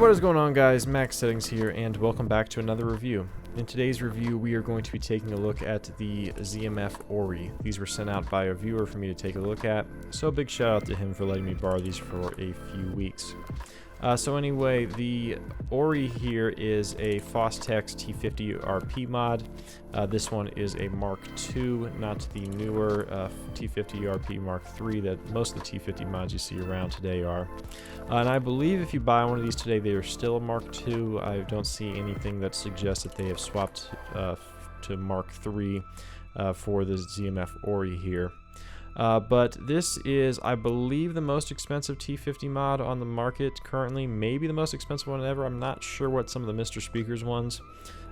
What is going on, guys? Max Settings here, and welcome back to another review. In today's review, we are going to be taking a look at the ZMF Ori. These were sent out by a viewer for me to take a look at, so a big shout out to him for letting me borrow these for a few weeks. So anyway, the Ori here is a Fostex T50RP mod. This one is a Mark II, not the newer T50RP Mark III that most of the T50 mods you see around today are. And I believe if you buy one of these today, they are still a Mark II. I don't see anything that suggests that they have swapped to Mark III for the ZMF Ori here. But this is, I believe, the most expensive T50 mod on the market currently. Maybe the most expensive one ever. I'm not sure what some of the Mr. Speakers ones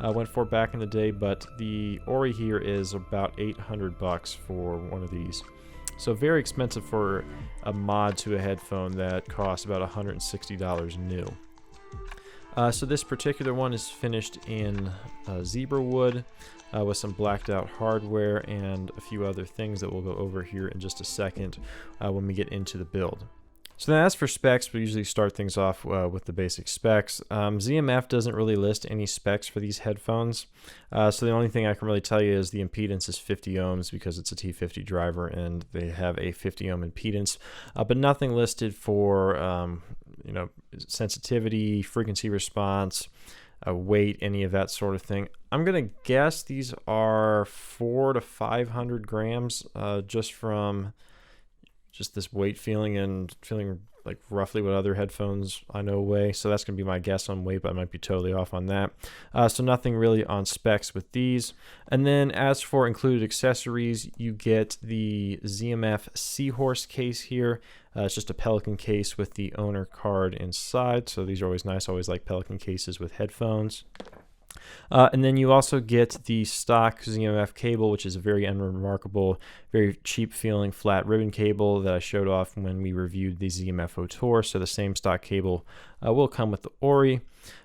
went for back in the day, but the Ori here is about $800 for one of these. So very expensive for a mod to a headphone that costs about $160 new. So this particular one is finished in zebra wood with some blacked out hardware and a few other things that we'll go over here in just a second when we get into the build. So then as for specs, we usually start things off with the basic specs. ZMF doesn't really list any specs for these headphones. So the only thing I can really tell you is the impedance is 50 ohms because it's a T50 driver and they have a 50 ohm impedance, but nothing listed for sensitivity, frequency response, weight, any of that sort of thing. I'm gonna guess these are 400 to 500 grams just from this weight feeling and feeling like roughly what other headphones I know weigh. So that's gonna be my guess on weight, but I might be totally off on that. So nothing really on specs with these. And then as for included accessories, you get the ZMF Seahorse case here. It's just a Pelican case with the owner card inside. So these are always nice. I always like Pelican cases with headphones. And then you also get the stock ZMF cable, which is a very unremarkable, very cheap feeling flat ribbon cable that I showed off when we reviewed the ZMF Tour. So the same stock cable will come with the Ori.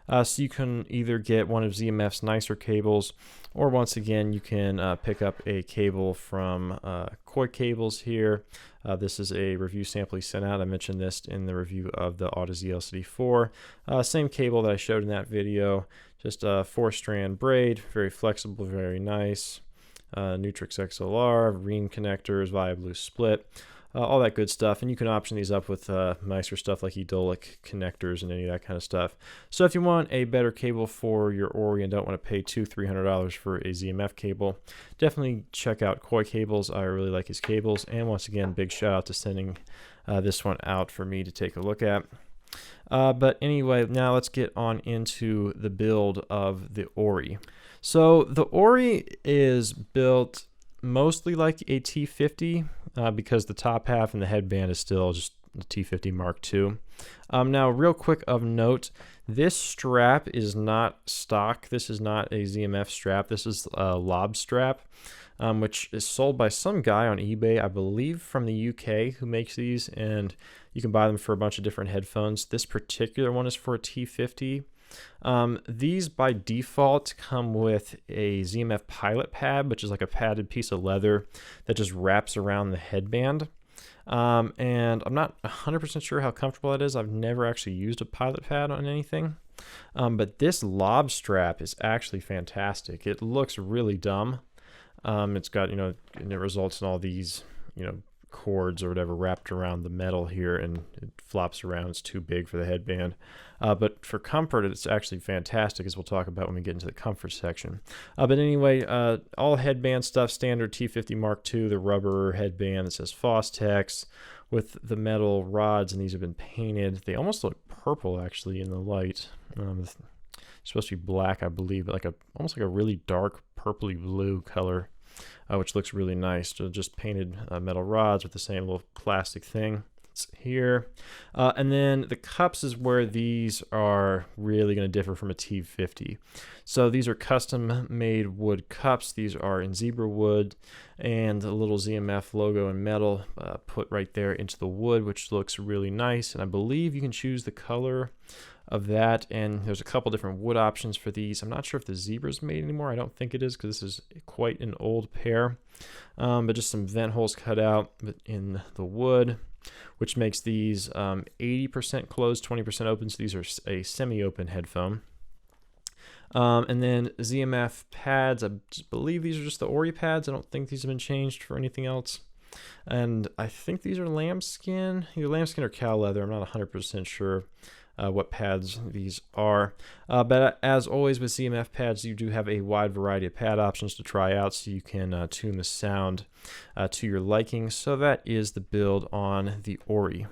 So you can either get one of ZMF's nicer cables, or once again, you can pick up a cable from Koy Cables here. This is a review sample he sent out. I mentioned this in the review of the Auto LCD4. Same cable that I showed in that video, just a 4-strand braid, very flexible, very nice. Nutrix XLR, Reen connectors, via blue split. All that good stuff, and you can option these up with nicer stuff like Edolic connectors and any of that kind of stuff. So if you want a better cable for your Ori and don't want to pay $200-300 for a ZMF cable, definitely check out Koy Cables. I really like his cables, and once again, big shout out to sending this one out for me to take a look at. But anyway, now let's get on into the build of the Ori. So the Ori is built mostly like a T50 because the top half and the headband is still just the T50 Mark II. Now, real quick of note, this strap is not stock. This is not a ZMF strap. This is a lob strap, which is sold by some guy on eBay, I believe from the UK, who makes these, and you can buy them for a bunch of different headphones. This particular one is for a T50. These by default come with a ZMF pilot pad, which is like a padded piece of leather that just wraps around the headband. And I'm not 100% sure how comfortable that is. I've never actually used a pilot pad on anything. But this lob strap is actually fantastic. It looks really dumb. It's got, and it results in all these, cords or whatever wrapped around the metal here, and it flops around. It's too big for the headband. But for comfort, it's actually fantastic, as we'll talk about when we get into the comfort section. But anyway, all headband stuff, standard T50 Mark II, the rubber headband that says Fostex with the metal rods, and these have been painted. They almost look purple, actually, in the light. It's supposed to be black, I believe, but almost like a really dark purpley blue color. Which looks really nice. So just painted metal rods with the same little plastic thing. It's here. And then the cups is where these are really going to differ from a T50. So these are custom made wood cups. These are in zebra wood, and a little ZMF logo in metal put right there into the wood, which looks really nice. And I believe you can choose the color of that, and there's a couple different wood options for these. I'm not sure if the zebra's made anymore. I don't think it is, because this is quite an old pair. But just some vent holes cut out in the wood. which makes these 80% closed, 20% open. So these are a semi-open headphone. And then ZMF pads, I believe these are just the Ori pads. I don't think these have been changed for anything else. And I think these are lambskin, either lambskin or cow leather. I'm not 100% sure what pads these are. But as always with ZMF pads, you do have a wide variety of pad options to try out, so you can tune the sound to your liking. So that is the build on the Ori.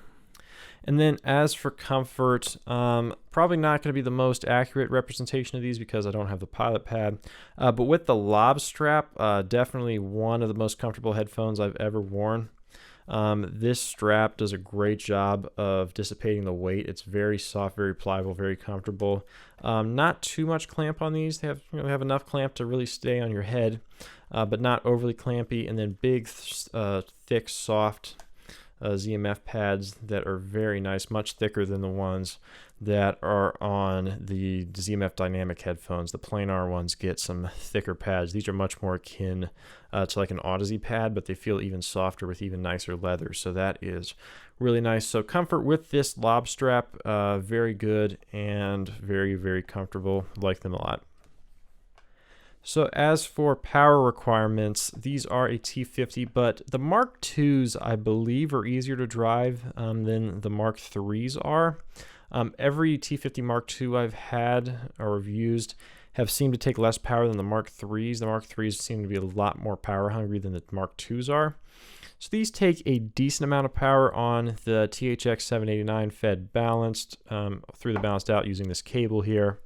And then as for comfort, probably not going to be the most accurate representation of these because I don't have the pilot pad. But with the lob strap, definitely one of the most comfortable headphones I've ever worn. This strap does a great job of dissipating the weight. It's very soft, very pliable, very comfortable. Not too much clamp on these. They have enough clamp to really stay on your head, but not overly clampy. And then big, thick, soft ZMF pads that are very nice, much thicker than the ones that are on the ZMF dynamic headphones. The planar ones get some thicker pads. These are much more akin to like an Odyssey pad, but they feel even softer with even nicer leather. So that is really nice. So comfort with this lob strap, very good and very, very comfortable. Like them a lot. So as for power requirements, these are a T50, but the Mark IIs, I believe, are easier to drive than the Mark IIIs are. Every T50 Mark II I've had or have used have seemed to take less power than the Mark IIIs. The Mark IIIs seem to be a lot more power hungry than the Mark IIs are. So these take a decent amount of power on the THX 789 fed balanced through the balanced out using this cable here.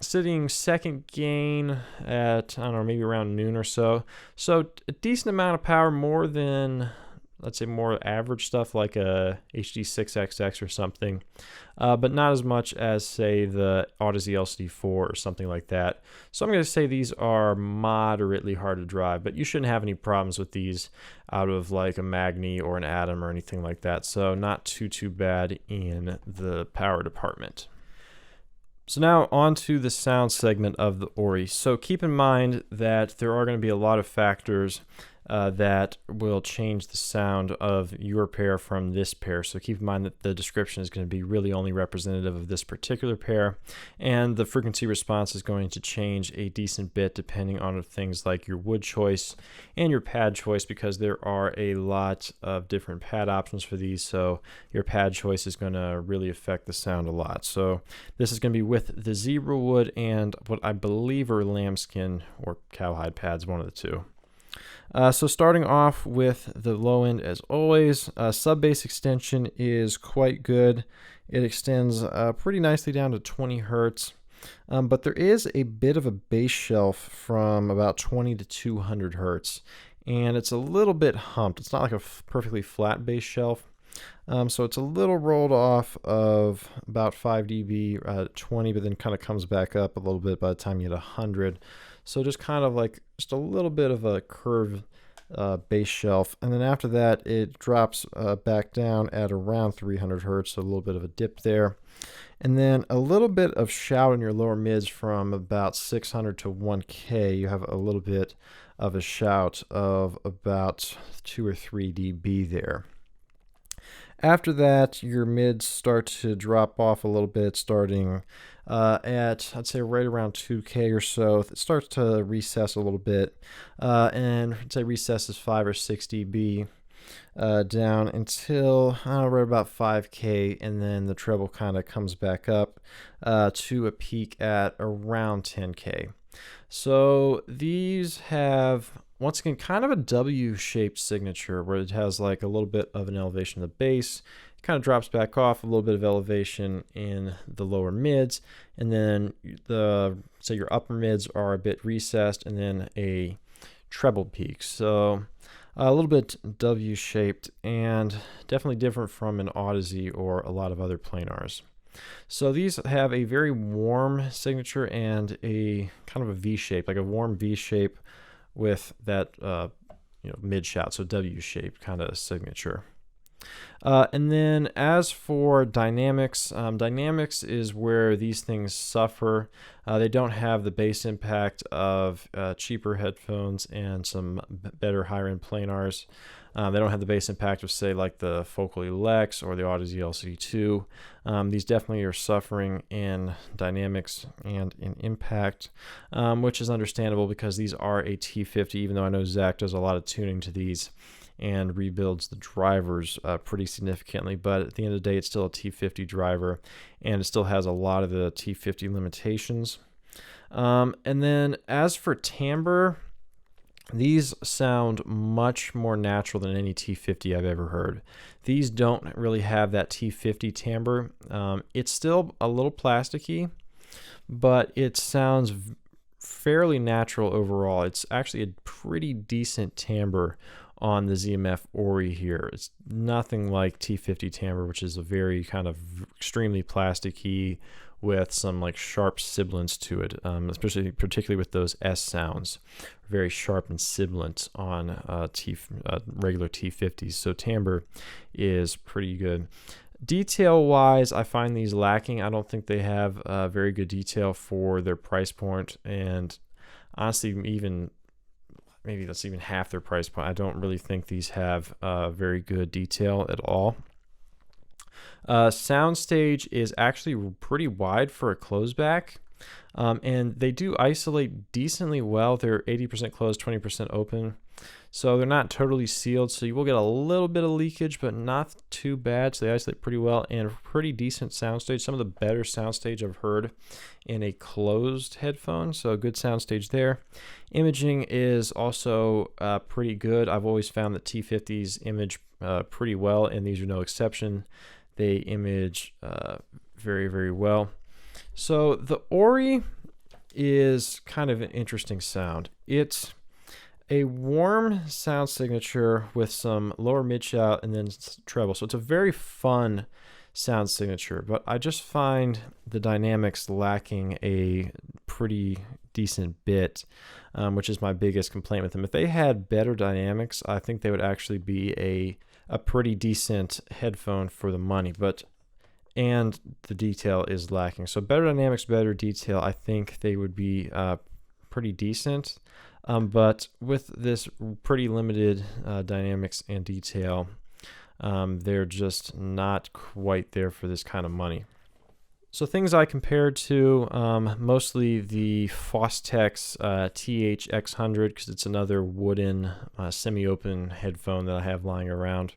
Sitting second gain at, I don't know, maybe around noon or so. So a decent amount of power, more than, let's say, more average stuff like a HD6XX or something, but not as much as, say, the Odyssey LCD4 or something like that. So I'm going to say these are moderately hard to drive, but you shouldn't have any problems with these out of like a Magni or an Atom or anything like that. So not too bad in the power department. So now on to the sound segment of the Ori. So keep in mind that there are going to be a lot of factors that will change the sound of your pair from this pair. So keep in mind that the description is going to be really only representative of this particular pair, and the frequency response is going to change a decent bit depending on things like your wood choice and your pad choice, because there are a lot of different pad options for these. So your pad choice is going to really affect the sound a lot. So this is going to be with the zebra wood and what I believe are lambskin or cowhide pads, one of the two. So starting off with the low end, as always, sub-bass extension is quite good. It extends pretty nicely down to 20 hertz, but there is a bit of a bass shelf from about 20 to 200 hertz, and it's a little bit humped. It's not like a perfectly flat bass shelf. So it's a little rolled off of about 5 dB at 20, but then kind of comes back up a little bit by the time you hit 100. So just kind of like just a little bit of a curved bass shelf. And then after that, it drops back down at around 300 hertz, so a little bit of a dip there. And then a little bit of shout in your lower mids from about 600 to 1K. You have a little bit of a shout of about 2 or 3 dB there. After that, your mids start to drop off a little bit, starting at, I'd say, right around 2K or so. It starts to recess a little bit, and I'd say recess is 5 or 6 dB down until right about 5K, and then the treble kind of comes back up to a peak at around 10K. So these have, once again, kind of a W-shaped signature where it has like a little bit of an elevation in the bass, it kind of drops back off, a little bit of elevation in the lower mids, and then say your upper mids are a bit recessed, and then a treble peak. So a little bit W-shaped and definitely different from an Odyssey or a lot of other planars. So these have a very warm signature and a kind of a V shape, like a warm V shape with that mid shout, so W shaped kind of signature. And then as for dynamics, dynamics is where these things suffer. They don't have the bass impact of cheaper headphones and some better higher end planars. They don't have the bass impact of, say, like the Focal Lex or the Odyssey LC2. These definitely are suffering in dynamics and in impact, which is understandable because these are a T50, even though I know Zach does a lot of tuning to these and rebuilds the drivers pretty significantly. But at the end of the day, it's still a T50 driver, and it still has a lot of the T50 limitations. And then as for timbre, these sound much more natural than any T50 I've ever heard. These don't really have that T50 timbre. It's still a little plasticky, but it sounds fairly natural overall. It's actually a pretty decent timbre on the ZMF Ori here. It's nothing like T50 timbre, which is a very kind of extremely plasticky with some like sharp sibilance to it, particularly with those S sounds, very sharp and sibilant on regular T50s. So timbre is pretty good. Detail wise, I find these lacking. I don't think they have very good detail for their price point, and honestly, maybe that's even half their price point. I don't really think these have very good detail at all. Soundstage is actually pretty wide for a closeback, and they do isolate decently well. They're 80% closed, 20% open, so they're not totally sealed, so you will get a little bit of leakage, but not too bad. So they isolate pretty well, and a pretty decent soundstage. Some of the better soundstage I've heard in a closed headphone, so a good soundstage there. Imaging is also pretty good. I've always found that T50s image pretty well, and these are no exception. They image very, very well. So the Ori is kind of an interesting sound. It's a warm sound signature with some lower mid shout and then treble. So it's a very fun sound signature, but I just find the dynamics lacking a pretty decent bit, which is my biggest complaint with them. If they had better dynamics, I think they would actually be a pretty decent headphone for the money, and the detail is lacking. So better dynamics, better detail, I think they would be pretty decent. But with this pretty limited dynamics and detail, they're just not quite there for this kind of money. So things I compared to, mostly the Fostex TH-X100, because it's another wooden semi-open headphone that I have lying around.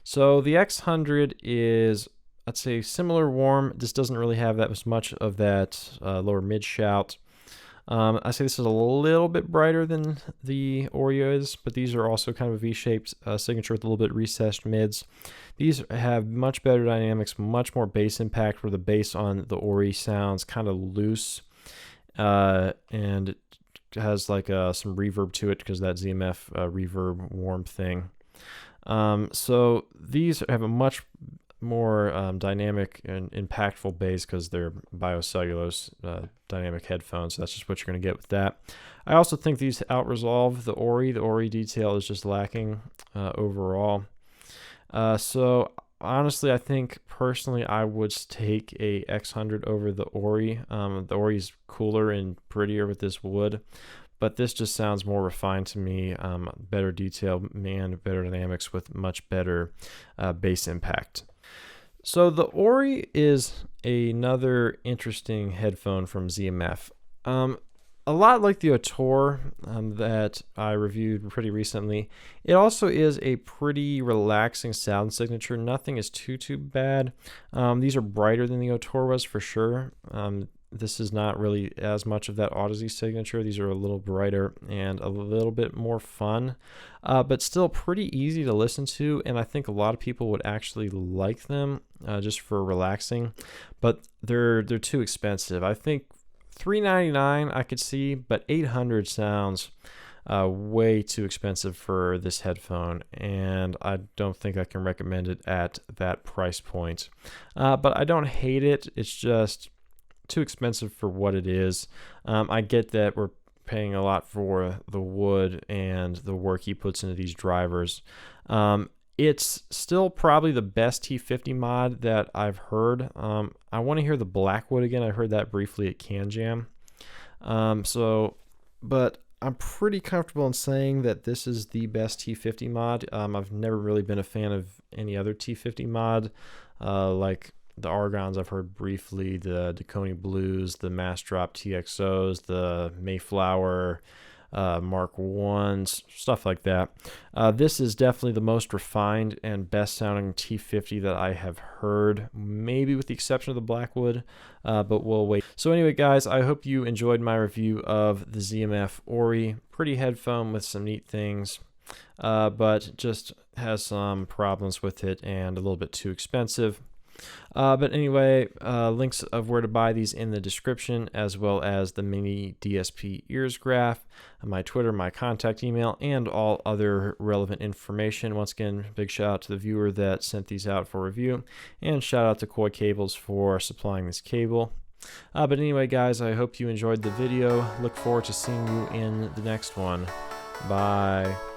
So the X100 is, I'd say, similar warm. This doesn't really have that as much of that lower mid shout. I say this is a little bit brighter than the Ori is, but these are also kind of a V-shaped signature with a little bit recessed mids. These have much better dynamics, much more bass impact, where the bass on the Ori sounds kind of loose, and it has like some reverb to it because that ZMF reverb warm thing. So these have a much more dynamic and impactful bass because they're biocellulose dynamic headphones. So that's just what you're going to get with that. I also think these outresolve the Ori. The Ori detail is just lacking overall. So honestly, I think personally I would take a X100 over the Ori. The Ori's cooler and prettier with this wood, but this just sounds more refined to me. Better detail and better dynamics with much better bass impact. So the Ori is another interesting headphone from ZMF. A lot like the Otor that I reviewed pretty recently, it also is a pretty relaxing sound signature. Nothing is too bad. These are brighter than the Otor was for sure. This is not really as much of that Odyssey signature. These are a little brighter and a little bit more fun, but still pretty easy to listen to, and I think a lot of people would actually like them just for relaxing, but they're too expensive. I think $399 I could see, but $800 sounds way too expensive for this headphone, and I don't think I can recommend it at that price point. But I don't hate it. It's just too expensive for what it is. I get that we're paying a lot for the wood and the work he puts into these drivers. It's still probably the best T50 mod that I've heard. I want to hear the Blackwood again. I heard that briefly at Can Jam. But I'm pretty comfortable in saying that this is the best T50 mod. I've never really been a fan of any other T50 mod, like the Argons I've heard briefly, the Deconi Blues, the Mass Drop TXOs, the Mayflower Mark 1s, stuff like that. This is definitely the most refined and best sounding T50 that I have heard, maybe with the exception of the Blackwood, but we'll wait. So anyway, guys, I hope you enjoyed my review of the ZMF Ori. Pretty headphone with some neat things, but just has some problems with it and a little bit too expensive. But anyway, links of where to buy these in the description, as well as the MiniDSP EARS graph, my Twitter, my contact email, and all other relevant information. Once again, big shout out to the viewer that sent these out for review, and shout out to Koy Cables for supplying this cable. But anyway, guys, I hope you enjoyed the video. Look forward to seeing you in the next one. Bye.